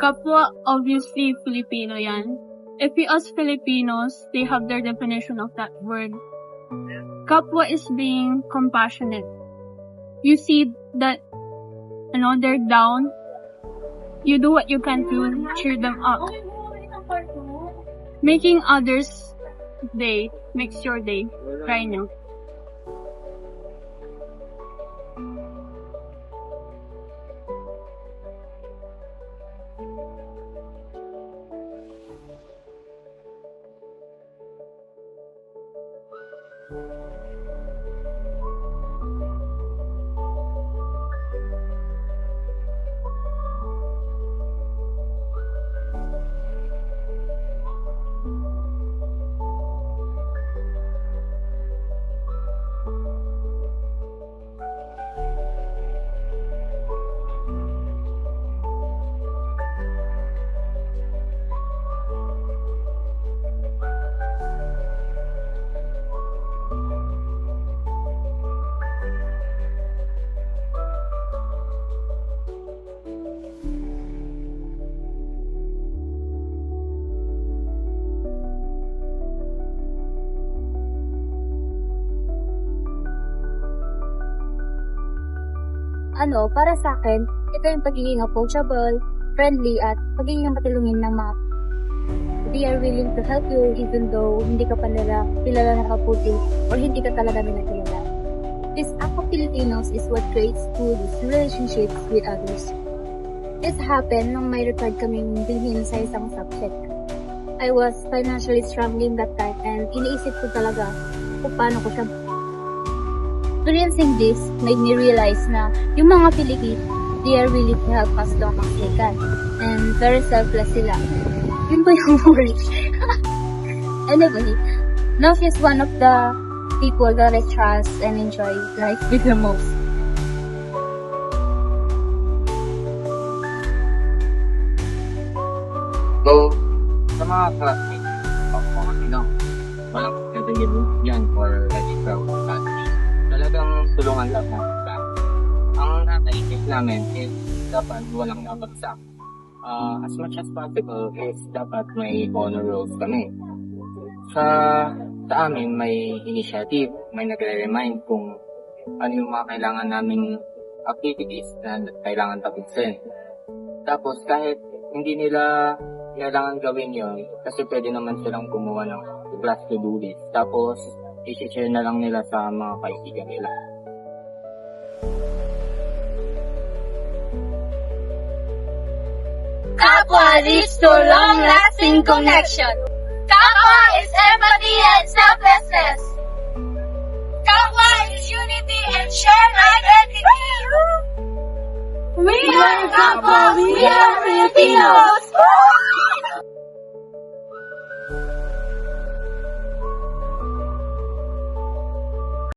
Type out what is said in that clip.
Kapwa, obviously, Filipino yan. If we ask Filipinos, they have their definition of that word. Kapwa is being compassionate. You see that, they're down. You do what you can to cheer them up. Making others' day makes your day. Try nyo. Para sa akin, ito yung pagiging approachable, friendly, at pagiging matulungin ng mga they are willing to help you even though hindi ka pa nila kilala na kaputi or hindi ka talaga nila kilala. This act of Filipinos is what creates good relationships with others. This happened nung may required kaming bilhin sa isang subject. I was financially struggling that time and iniisip ko talaga kung paano ko siya. Experiencing this made me realize na yung mga Filipino, they are willing to help us long as they can. And very selfless sila. Yun ba yung word? Anyway, Nov is one of the people that I trust and enjoy life with the most. So, sa mga classmates, walang kategori yan for extra college. Talagang tulungan lang natin. Ang naisip namin is dapat walang nabagsak. As much as possible is dapat may honor rolls kami. Sa amin may initiative, may nagre-remind kung ano yung mga kailangan naming activities na kailangan tapusin. Tapos kahit hindi nila kailangan gawin yun, kasi pwede naman silang gumawa ng class to-do list. Tapos i-share na lang nila sa mga kaibigan nila. Kapwa leads to long-lasting connection. Kapwa is empathy and selflessness. Kapwa is unity and shared identity. We are Kapwa, we are Filipinos.